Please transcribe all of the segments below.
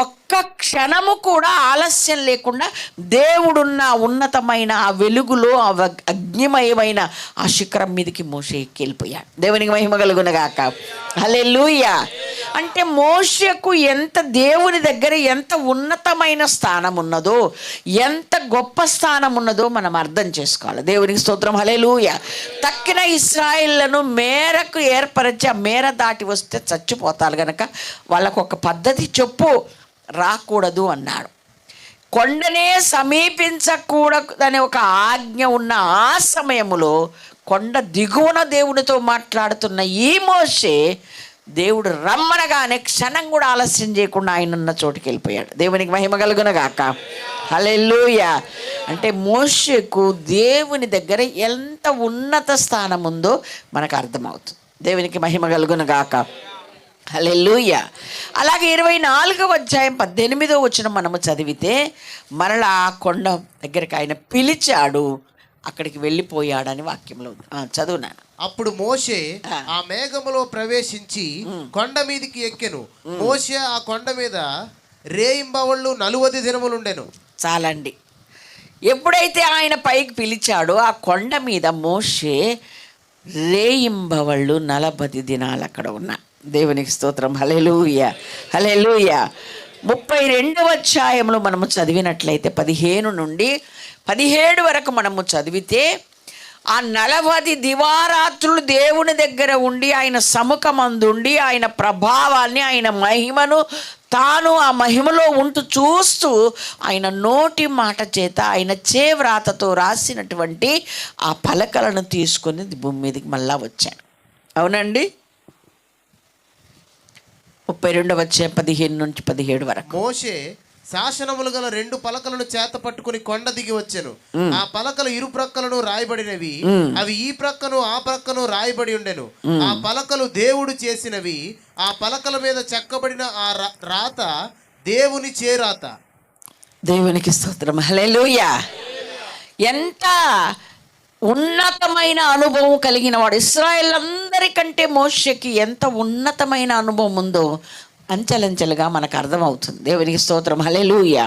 ఒక్క క్షణము కూడా ఆలస్యం లేకుండా దేవుడున్న ఉన్నతమైన ఆ వెలుగులో ఆ అగ్నిమయమైన ఆ శిఖరం మీదకి మోషే ఎక్కిపోయాడు. దేవునికి మహిమ కలుగునగాక. హల్లెలూయా. అంటే మోషేకు ఎంత దేవుని దగ్గర ఎంత ఉన్నతమైన స్థానం ఉన్నదో, ఎంత గొప్ప స్థానం ఉన్నదో మనం అర్థం చేసుకోవాలి. దేవునికి స్తోత్రం. హల్లెలూయా. తక్కిన ఇశ్రాయేళ్లను మేరకు ఏర్పరిచి ఆ మేర దాటి వస్తే చచ్చిపోతారు గనక వాళ్ళకు ఒక పద్ధతి చెప్పు, రాకూడదు అన్నాడు. కొండనే సమీపించకూడదనే ఒక ఆజ్ఞ ఉన్న ఆ సమయంలో కొండ దిగువన దేవునితో మాట్లాడుతున్న ఈ మోషే దేవుడు రమ్మనగానే క్షణం కూడా ఆలస్యం చేయకుండా ఆయన ఉన్న చోటుకి వెళ్ళిపోయాడు. దేవునికి మహిమ కలుగునగాక. హల్లెలూయా. అంటే మోషేకు దేవుని దగ్గర ఎంత ఉన్నత స్థానం ఉందో మనకు అర్థమవుతుంది. దేవునికి మహిమ కలుగునగాక. హల్లెలూయా. అలాగే 24వ అధ్యాయం 18వ వచనం మనము చదివితే మరలా ఆ కొండ దగ్గరికి ఆయన పిలిచాడు, అక్కడికి వెళ్ళిపోయాడని వాక్యంలో ఉంది. చదువునాను. అప్పుడు మోషే ఆ మేఘములో ప్రవేశించి కొండ మీదికి ఎక్కెను. మోషే ఆ కొండ మీద రేయింబవళ్ళు 40 దినములుండెను. చాలండి. ఎప్పుడైతే ఆయన పైకి పిలిచాడో ఆ కొండ మీద మోషే రేయింబవళ్ళు 40 దినాలు అక్కడ ఉన్నా. దేవునికి స్తోత్రం. హల్లెలూయా. హల్లెలూయా. 32వ అధ్యాయంలో మనము చదివినట్లయితే 15 నుండి 17 వరకు మనము చదివితే ఆ 40 దివారాత్రులు దేవుని దగ్గర ఉండి ఆయన సముఖమందుండి ఆయన ప్రభావాన్ని, ఆయన మహిమను తాను ఆ మహిమలో ఉంటూ చూస్తూ ఆయన నోటి మాట చేత ఆయన చేవ్రాతతో రాసినటువంటి ఆ పలకలను తీసుకొని భూమి మీదకి మళ్ళా వచ్చాడు. అవునండి. 32వ అధ్యాయం 15 నుంచి 17 వరకు. మోషే శాసనములు గల 2 పలకలను చేత పట్టుకుని కొండ దిగి వచ్చెను. ఆ పలకలు ఇరు ప్రక్కలను రాయబడినవి. అవి ఈ ప్రక్కను ఆ ప్రక్కను రాయబడి ఉండెను. ఆ పలకలు దేవుడు చేసినవి. ఆ పలకల మీద చెక్కబడిన ఆ రాత దేవుని చేరాత. దేవునికి స్తోత్రం. హల్లెలూయా. ఎంత ఉన్నతమైన అనుభవం కలిగిన వాడు. ఇశ్రాయేల్ అందరికంటే మోషేకి ఎంత ఉన్నతమైన అనుభవం ఉందో అంచెలంచెలుగా మనకు అర్థమవుతుంది. దేవునికి స్తోత్రం. హల్లెలూయా.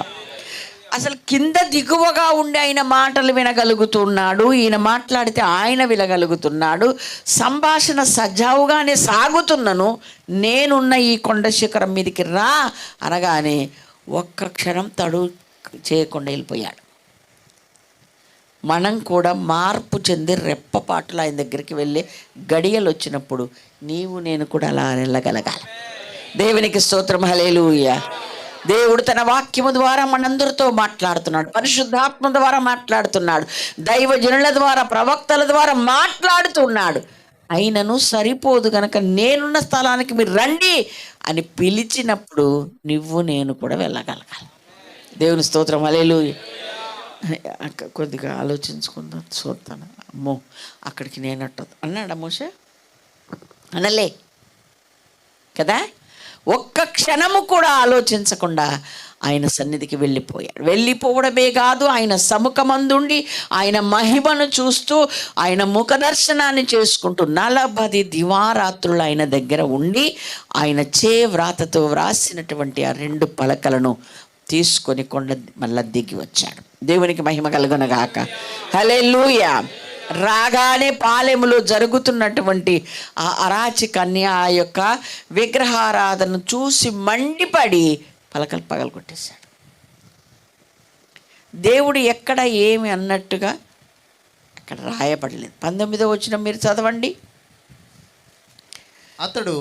అసలు కింద దిగువగా ఉండి ఆయన మాటలు వినగలుగుతున్నాడు, ఈయన మాట్లాడితే ఆయన వినగలుగుతున్నాడు. సంభాషణ సజావుగానే సాగుతున్నను, నేనున్న ఈ కొండ శిఖరం మీదకి రా అనగానే ఒక్క క్షణం తడు చేయకుండా వెళ్ళిపోయాడు. మనం కూడా మార్పు చెంది రెప్పపాటులో ఆయన దగ్గరికి వెళ్ళి గడియలు వచ్చినప్పుడు నీవు నేను కూడా అలా వెళ్ళగలగాలి. దేవునికి స్తోత్రం. హల్లెలూయా. దేవుడు తన వాక్యము ద్వారా మనందరితో మాట్లాడుతున్నాడు, పరిశుద్ధాత్మ ద్వారా మాట్లాడుతున్నాడు, దైవజనుల ద్వారా ప్రవక్తల ద్వారా మాట్లాడుతున్నాడు. అయినను సరిపోదు కనుక నేనున్న స్థలానికి మీరు రండి అని పిలిచినప్పుడు నువ్వు నేను కూడా వెళ్ళగలగాలి. దేవుని స్తోత్రం. హల్లెలూయా. కొద్దిగా ఆలోచించుకుందాం, చూస్తాను. అమ్మో అక్కడికి నేనట్టు అన్నాడా మోషే? అనలే కదా. ఒక్క క్షణము కూడా ఆలోచించకుండా ఆయన సన్నిధికి వెళ్ళిపోయాడు. వెళ్ళిపోవడమే కాదు, ఆయన సముఖమందుండి ఆయన మహిమను చూస్తూ ఆయన ముఖ దర్శనాన్ని చేసుకుంటూ 40 దివారాత్రులు ఆయన దగ్గర ఉండి ఆయన వ్రాతతో వ్రాసినటువంటి ఆ 2 పలకలను తీసుకొని కొండ మళ్ళా దిగి వచ్చాడు. దేవునికి మహిమ కలుగునగాక. హల్లెలూయా. రాగానే పాలెములో జరుగుతున్నటువంటి ఆ అరాచకాన్ని, ఆ యొక్క విగ్రహారాధన చూసి మండిపడి పలకలు పగలగొట్టేశాడు. దేవుడు ఎక్కడ ఏమి అన్నట్టుగా అక్కడ రాయబడలేదు. 19వ వచనం మీరు చదవండి. అతడు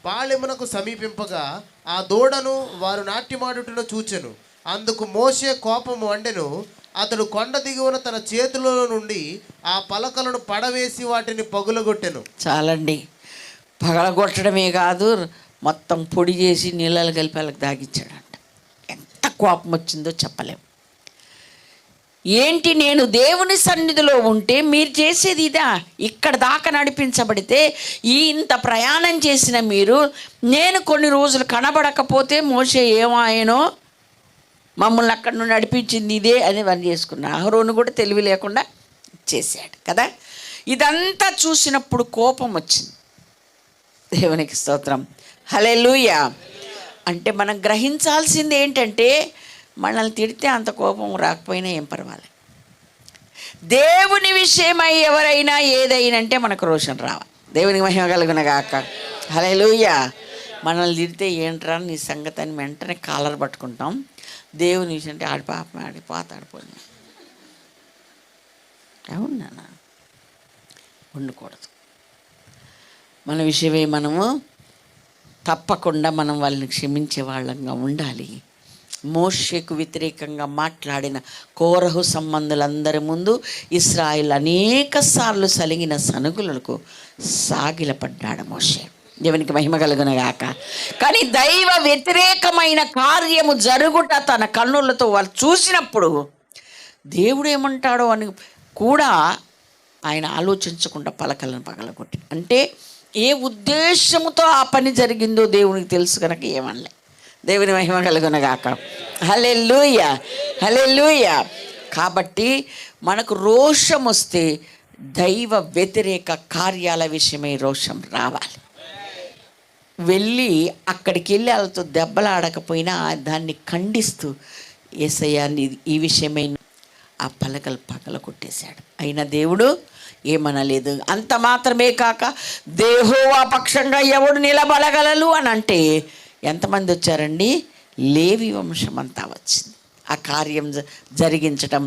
పాళెమునకు సమీపింపగా ఆ దూడను వారు నాట్యమాడుటను చూచెను. అందుకు మోషే కోపము వండెను. అతడు కొండ దిగువన తన చేతులలో నుండి ఆ పలకలను పడవేసి వాటిని పగులగొట్టెను. చాలండి. పగలగొట్టడమే కాదు, మొత్తం పొడి చేసి నీళ్ళలు కలిపి వాళ్ళకి దాగిచ్చాడంట. ఎంత కోపం వచ్చిందో చెప్పలేము. ఏంటి, నేను దేవుని సన్నిధిలో ఉంటే మీరు చేసేది ఇదా? ఇక్కడ దాకా నడిపించబడితే ఇంత ప్రయాణం చేసిన మీరు, నేను కొన్ని రోజులు కనబడకపోతే మోషే ఏమాయనో, మమ్మల్ని అక్కడ నుండి నడిపించింది ఇదే అని పని చేసుకున్నా. అహరోను కూడా తెలివి లేకుండా చేశాడు కదా. ఇదంతా చూసినప్పుడు కోపం వచ్చింది. దేవునికి స్తోత్రం. హల్లెలూయా. అంటే మనం గ్రహించాల్సింది ఏంటంటే, మనల్ని తిడితే అంత కోపం రాకపోయినా ఏం పర్వాలేదు. దేవుని విషయమై ఎవరైనా ఏదైనా అంటే మనకు రోషం రావాలి. దేవునికి మహిమ కలుగును గాక. హల్లెలూయా. మనల్ని తిడితే ఏంట్రా నీ సంగతి అని వెంటనే కాలర్ పట్టుకుంటాం. దేవుని విషయం అంటే ఆడి పాపం ఆడిపోతాడిపోయి అవునా ఉండకూడదు. మన విషయమై మనము తప్పకుండా మనం వాళ్ళని క్షమించే వాళ్ళంగా ఉండాలి. మోషేకు వ్యతిరేకంగా మాట్లాడిన కోరహు సంబంధులందరి ముందు ఇశ్రాయేల్ అనేక సార్లు సలిగిన సనుగులకు సాగిలపడ్డాడు మోషే. దేవునికి మహిమ కలుగునగాక. కానీ దైవ వ్యతిరేకమైన కార్యము జరుగుట తన కన్నులతో వాళ్ళు చూసినప్పుడు దేవుడు ఏమంటాడో అని కూడా ఆయన ఆలోచించకుండా పలకలను పగలగొట్టి, అంటే ఏ ఉద్దేశముతో ఆ పని జరిగిందో దేవునికి తెలుసు కనుక ఏమనలే. దేవుని మహిమ కలుగునగాక. హల్లెలూయా, హల్లెలూయా. కాబట్టి మనకు రోషం వస్తే దైవ వ్యతిరేక కార్యాల విషయమై రోషం రావాలి. వెళ్ళి అక్కడికి వెళ్ళి వాళ్ళతో దెబ్బలాడకపోయినా దాన్ని ఖండిస్తూ యేసయ్య ఈ విషయమై ఆ పలకలు పగల కొట్టేశాడు. అయినా దేవుడు ఏమనలేదు. అంత మాత్రమే కాక యెహోవా పక్షంగా ఎవడు నిలబడగలరు అని అంటే ఎంతమంది వచ్చారండి? లేవి వంశం అంతా వచ్చింది. ఆ కార్యం జరిగించటం,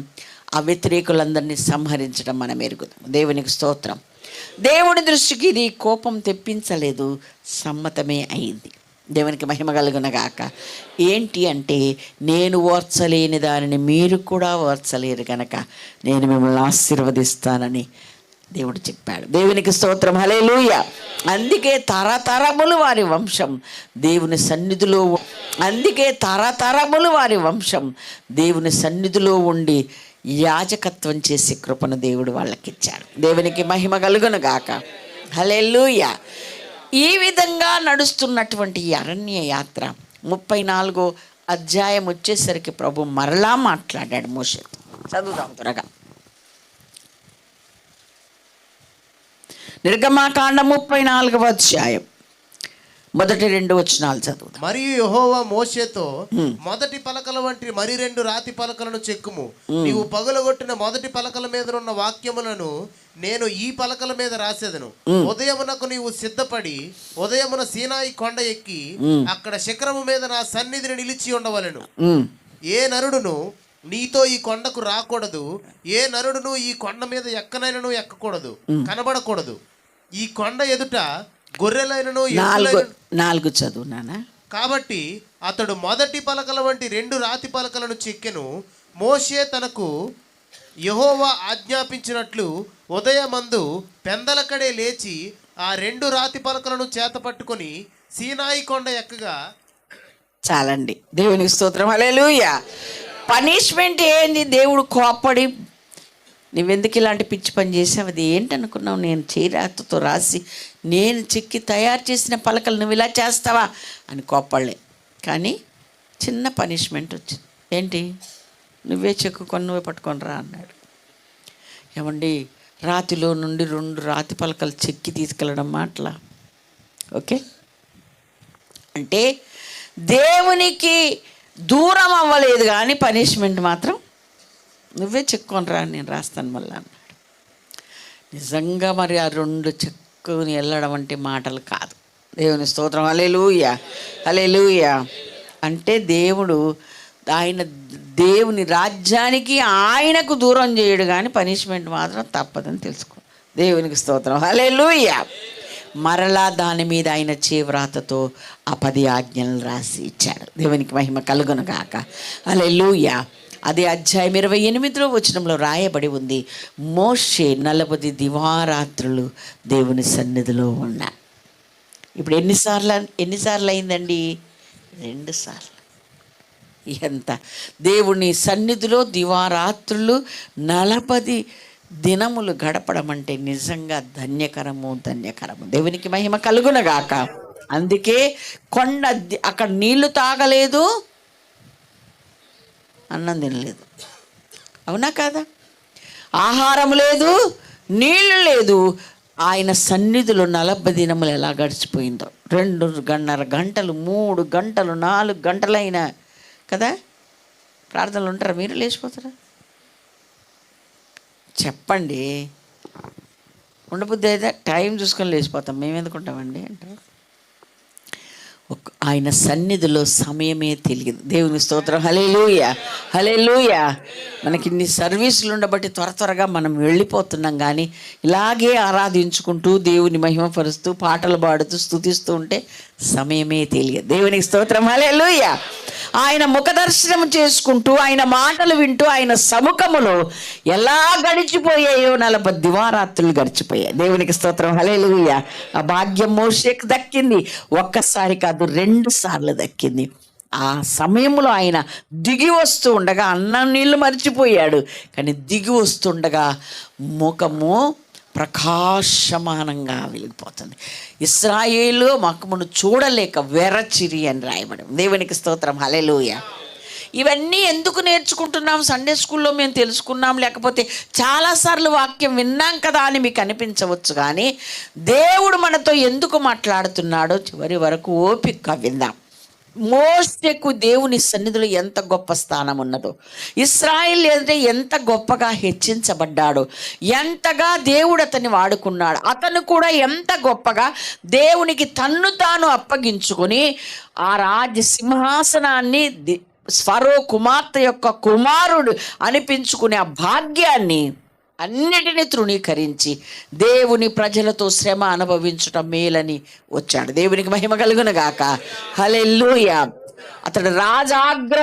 ఆ వ్యతిరేకులందరినీ సంహరించడం మనం ఎరుగుతాం. దేవునికి స్తోత్రం. దేవుని దృష్టికి ఇది కోపం తెప్పించలేదు, సమ్మతమే అయింది. దేవునికి మహిమ కలుగునగాక. ఏంటి అంటే, నేను ఓర్చలేని దానిని మీరు కూడా ఓర్చలేరు కనుక నేను మిమ్మల్ని ఆశీర్వదిస్తానని దేవుడు చెప్పాడు. దేవునికి స్తోత్రం. హల్లెలూయా. అందుకే తరతరములు వారి వంశం దేవుని సన్నిధిలో, అందుకే తరతరములు వారి వంశం దేవుని సన్నిధిలో ఉండి యాజకత్వం చేసే కృపను దేవుడు వాళ్ళకిచ్చాడు. దేవునికి మహిమ కలుగునుగాక. హల్లెలూయా. ఈ విధంగా నడుస్తున్నటువంటి ఈ అరణ్య యాత్ర 34వ అధ్యాయం వచ్చేసరికి ప్రభు మరలా మాట్లాడాడు మోషేతో. చదువుదాం త్వరగా. నిర్గమాకాండం 34వ అధ్యాయం మొదటి 2 వచనాలు చదువుతాం. మరియు యెహోవా మోషేతో, మొదటి పలకల వంటి మరి 2 రాతి పలకలను చెక్కుము. నీవు పగులగొట్టిన మొదటి పలకల మీద ఉన్న వాక్యములను నేను ఈ పలకల మీద రాసేదను. ఉదయమునకు నీవు సిద్ధపడి ఉదయమున సీనాయి కొండ ఎక్కి అక్కడ శిఖరము మీద నా సన్నిధిని నిలిచి ఉండవలెను. ఏ నరుడును నీతో ఈ కొండకు రాకూడదు, ఏ నరుడును ఈ కొండ మీద ఎక్కనైనను ఎక్కకూడదు, కనబడకూడదు. ఈ కొండ ఎదుట గొర్రెలైనను 4 చదువు నాన్న. కాబట్టి అతడు మొదటి పలకల వంటి 2 రాతి పలకలను చెక్కెను. మోషే తనకు యెహోవా ఆజ్ఞాపించినట్లు ఉదయమందు పెందలకడే లేచి ఆ 2 రాతి పలకలను చేత పట్టుకొని సీనాయి కొండ ఎక్కగా. చాలండి. దేవునికి స్తోత్రం. హల్లెలూయా. పనిష్మెంట్ ఏంది? దేవుడు కోప్పడి నువ్వెందుకు ఇలాంటి పిచ్చి పని చేసావు, అది ఏంటనుకున్నావు, నేను చేరాతతో రాసి నేను చెక్కి తయారు చేసిన పలకలు నువ్వు ఇలా చేస్తావా అని కోప్పడలే. కానీ చిన్న పనిష్మెంట్ వచ్చింది. ఏంటి? నువ్వే చెక్కుకొని నువ్వే పట్టుకొని రా అన్నాడు. ఏమండి, రాతిలో నుండి 2 రాతి పలకలు చెక్కి తీసుకెళ్ళడం మాటలా? ఓకే, అంటే దేవునికి దూరం అవ్వలేదు కానీ పనిష్మెంట్ మాత్రం నువ్వే చెక్కుని రా, నేను రాస్తాను మళ్ళీ అన్నాడు. నిజంగా మరి ఆ 2 చెక్కుని వెళ్ళడం అంటే మాటలు కాదు. దేవుని స్తోత్రం. హల్లెలూయా, హల్లెలూయా. అంటే దేవుడు దేవుని రాజ్యానికి ఆయనకు దూరం చేయడు కానీ పనిష్మెంట్ మాత్రం తప్పదని తెలుసుకో. దేవునికి స్తోత్రం. హల్లెలూయా. మరలా దాని మీద ఆయన చేవ్రాతతో ఆ 10 ఆజ్ఞలను రాసి ఇచ్చాడు. దేవునికి మహిమ కలుగునుగాక. హల్లెలూయా. అదే అధ్యాయం 28వ వచనంలో రాయబడి ఉంది, మోషే 40 దివారాత్రులు దేవుని సన్నిధిలో ఉన్నా. ఇప్పుడు ఎన్నిసార్లు అయిందండి? 2 సార్లు. ఎంత దేవుని సన్నిధిలో దివారాత్రులు 40 దినములు గడపడం అంటే నిజంగా ధన్యకరము. దేవునికి మహిమ కలుగునగాక. అందుకే కొండ అక్కడ నీళ్లు తాగలేదు, అన్నం తినలేదు. అవునా కాదా? ఆహారం లేదు, నీళ్లు లేదు. ఆయన సన్నిధిలో 40 దినములు ఎలా గడిచిపోయిందో. 2.5 గంటలు, 3 గంటలు, 4 గంటలైనా కదా ప్రార్థనలు ఉంటారా? మీరు లేచిపోతారా? చెప్పండి. ఉండబుద్ధి అయితే టైం చూసుకొని లేచిపోతాం, మేము ఎందుకు ఉంటామండి అంటారు. ఆయన సన్నిధిలో సమయమే తెలియదు. దేవుని స్తోత్రం. హల్లెలూయా, హల్లెలూయా. మనకి ఇన్ని సర్వీసులు ఉండబట్టి త్వరగా మనం వెళ్ళిపోతున్నాం, కానీ ఇలాగే ఆరాధించుకుంటూ దేవుని మహిమపరుస్తూ పాటలు పాడుతూ స్తుతిస్తూ ఉంటే సమయమే తెలియదు. దేవునికి స్తోత్రం. హల్లెలూయా. ఆయన ముఖదర్శనం చేసుకుంటూ, ఆయన మాటలు వింటూ, ఆయన సముఖములో ఎలా గడిచిపోయాయో 40 దివారాత్రులు గడిచిపోయాయి. దేవునికి స్తోత్రం. హల్లెలూయా. ఆ భాగ్యం మోషేకు దక్కింది. ఒక్కసారి కాదు, 2 సార్లు దక్కింది. ఆ సమయంలో ఆయన దిగి వస్తూ ఉండగా అన్నం నీళ్ళు మర్చిపోయాడు, కానీ దిగి వస్తుండగా ముఖము ప్రకాశమానంగా వెలిగిపోతుంది. ఇశ్రాయేలు ముఖమును చూడలేక వెరచిరి అని రాయబడి. దేవునికి స్తోత్రం. హల్లెలూయా. ఇవన్నీ ఎందుకు నేర్చుకుంటున్నాం? సండే స్కూల్లో మేము తెలుసుకున్నాం, లేకపోతే చాలాసార్లు వాక్యం విన్నాం కదా అని మీకు అనిపించవచ్చు, కానీ దేవుడు మనతో ఎందుకు మాట్లాడుతున్నాడో చివరి వరకు ఓపికగా విందాం. మోషేకు దేవుని సన్నిధిలో ఎంత గొప్ప స్థానం ఉన్నదో, ఇశ్రాయేల్ అంటే ఎంత గొప్పగా హెచ్చించబడ్డాడో, ఎంతగా దేవుడు అతన్ని వాడుకున్నాడు, అతను కూడా ఎంత గొప్పగా దేవునికి తన్ను తాను అప్పగించుకొని ఆ రాజ్య సింహాసనాన్ని ఫరో కుమార్తె యొక్క కుమారుడు అనిపించుకునే ఆ భాగ్యాన్ని అన్నిటినీ తృణీకరించి దేవుని ప్రజలతో శ్రమ అనుభవించటం మేలని వచ్చాడు. దేవునికి మహిమ కలుగును గాక. హల్లెలూయా. అతడు రాజాగ్ర